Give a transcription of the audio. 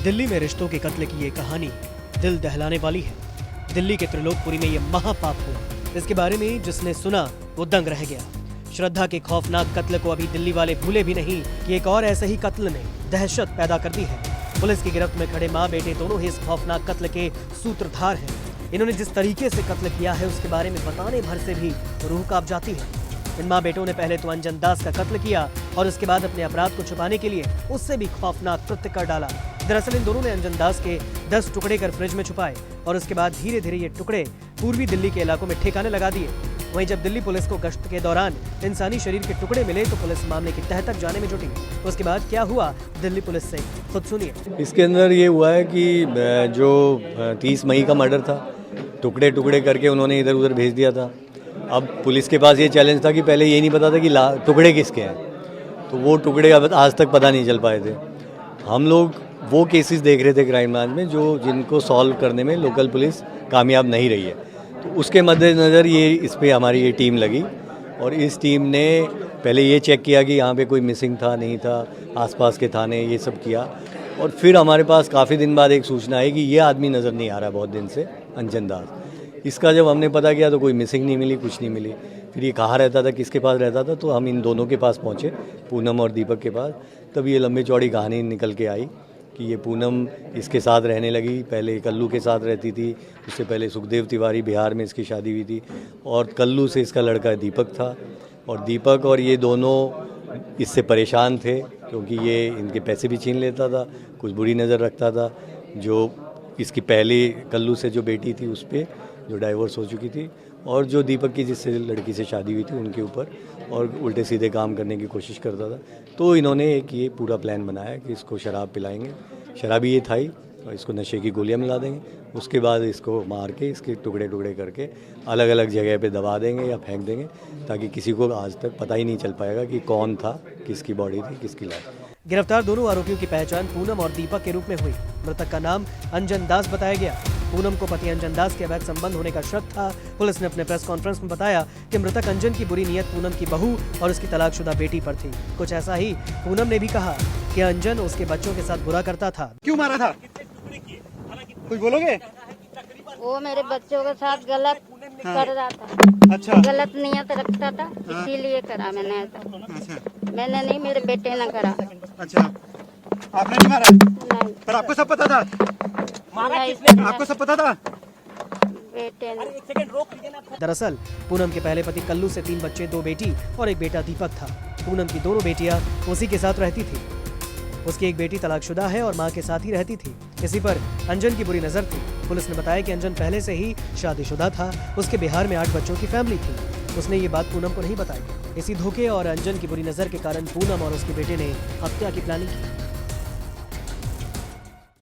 दिल्ली में रिश्तों के कत्ल की ये कहानी दिल दहलाने वाली है। दिल्ली के त्रिलोकपुरी में ये महापाप हुआ, इसके बारे में जिसने सुना वो दंग रह गया। श्रद्धा के खौफनाक कत्ल को अभी दिल्ली वाले भूले भी नहीं कि एक और ऐसे ही कत्ल ने दहशत पैदा कर दी है। पुलिस की गिरफ्त में खड़े माँ बेटे दोनों ही इस खौफनाक कत्ल के सूत्रधार हैं। इन्होंने जिस तरीके से कत्ल किया है उसके बारे में बताने भर से भी रूह कांप जाती है। इन माँ बेटों ने पहले तो अंजन दास का कत्ल किया और उसके बाद अपने अपराध को छुपाने के लिए उससे भी खौफनाक कृत्य कर डाला। दरअसल इन दोनों ने अंजन दास के 10 टुकड़े कर फ्रिज में छुपाए और उसके बाद धीरे धीरे ये टुकड़े पूर्वी दिल्ली के इलाकों में ठिकाने लगा दिए। वहीं जब दिल्ली पुलिस को गश्त के दौरान इंसानी शरीर के टुकड़े मिले तो पुलिस मामले की तह तक जाने में जुटी। उसके बाद क्या हुआ दिल्ली पुलिस से खुद सुनिए। इसके अंदर ये हुआ है कि जो 30 मई का मर्डर था, टुकड़े टुकड़े करके उन्होंने इधर उधर भेज दिया था। अब पुलिस के पास ये चैलेंज था कि पहले ये नहीं पता था कि टुकड़े किसके हैं, तो वो टुकड़े अब आज तक पता नहीं चल पाए थे। हम लोग वो केसेस देख रहे थे क्राइम ब्रांच में जिनको सॉल्व करने में लोकल पुलिस कामयाब नहीं रही है, तो उसके मद्देनज़र ये इस पे हमारी ये टीम लगी और इस टीम ने पहले ये चेक किया कि यहाँ पे कोई मिसिंग था नहीं था, आसपास के थाने ये सब किया और फिर हमारे पास काफ़ी दिन बाद एक सूचना आई कि ये आदमी नज़र नहीं आ रहा बहुत दिन से, अंजन दास। इसका जब हमने पता किया तो कोई मिसिंग नहीं मिली, कुछ नहीं मिली। फिर ये कहाँ रहता था, किसके पास रहता था, तो हम इन दोनों के पास पहुँचे, पूनम और दीपक के पास। तब ये लंबी चौड़ी कहानी निकल के आई कि ये पूनम इसके साथ रहने लगी। पहले कल्लू के साथ रहती थी, उससे पहले सुखदेव तिवारी बिहार में इसकी शादी हुई थी और कल्लू से इसका लड़का दीपक था। और दीपक और ये दोनों इससे परेशान थे क्योंकि ये इनके पैसे भी छीन लेता था, कुछ बुरी नज़र रखता था। जो इसकी पहले कल्लू से जो बेटी थी उस पर जो डाइवोर्स हो चुकी थी और जो दीपक की जिससे लड़की से शादी हुई थी उनके ऊपर और उल्टे सीधे काम करने की कोशिश करता था। तो इन्होंने एक ये पूरा प्लान बनाया कि इसको शराब पिलाएंगे, शराबी ये था ही, और इसको नशे की गोलियां मिला देंगे। उसके बाद इसको मार के इसके टुकड़े टुकड़े करके अलग अलग जगह पे दबा देंगे या फेंक देंगे ताकि किसी को आज तक पता ही नहीं चल पाएगा कि कौन था, किसकी बॉडी थी, किसकी लाश। गिरफ्तार दोनों आरोपियों की पहचान पूनम और दीपक के रूप में हुई। मृतक का नाम अंजन दास बताया गया। पूनम को पति अंजन दास के अवैध संबंध होने का शक था। पुलिस ने अपने प्रेस कॉन्फ्रेंस में बताया कि मृतक अंजन की बुरी नीयत पूनम की बहू और उसकी तलाकशुदा बेटी पर थी। कुछ ऐसा ही पूनम ने भी कहा कि अंजन उसके बच्चों के साथ बुरा करता था। क्यों मारा था, कुछ बोलोगे? वो मेरे बच्चों के साथ गलत कर रहा था। अच्छा, गलत नियत रखता था, इसीलिए करा मैंने ऐसा। अच्छा, मैंने नहीं, मेरे बेटे ने करा। अच्छा, आपने नहीं मारा? नहीं, पर आपको सब पता था? नहीं, आपको सब पता था? बेटे ने। दरअसल पूनम के पहले पति कल्लू से 3 बच्चे, 2 बेटी और एक बेटा दीपक था। पूनम की दोनों बेटियां उसी के साथ रहती थी। उसकी एक बेटी तलाकशुदा है और मां के साथ ही रहती थी। इसी पर अंजन की बुरी नजर थी। पुलिस ने बताया कि अंजन पहले से ही शादीशुदा था। उसके बिहार में 8 बच्चों की फैमिली थी। उसने ये बात पूनम को नहीं बताई। इसी धोखे और अंजन की बुरी नजर के कारण पूनम और उसके बेटे ने हत्या की प्लानिंग की।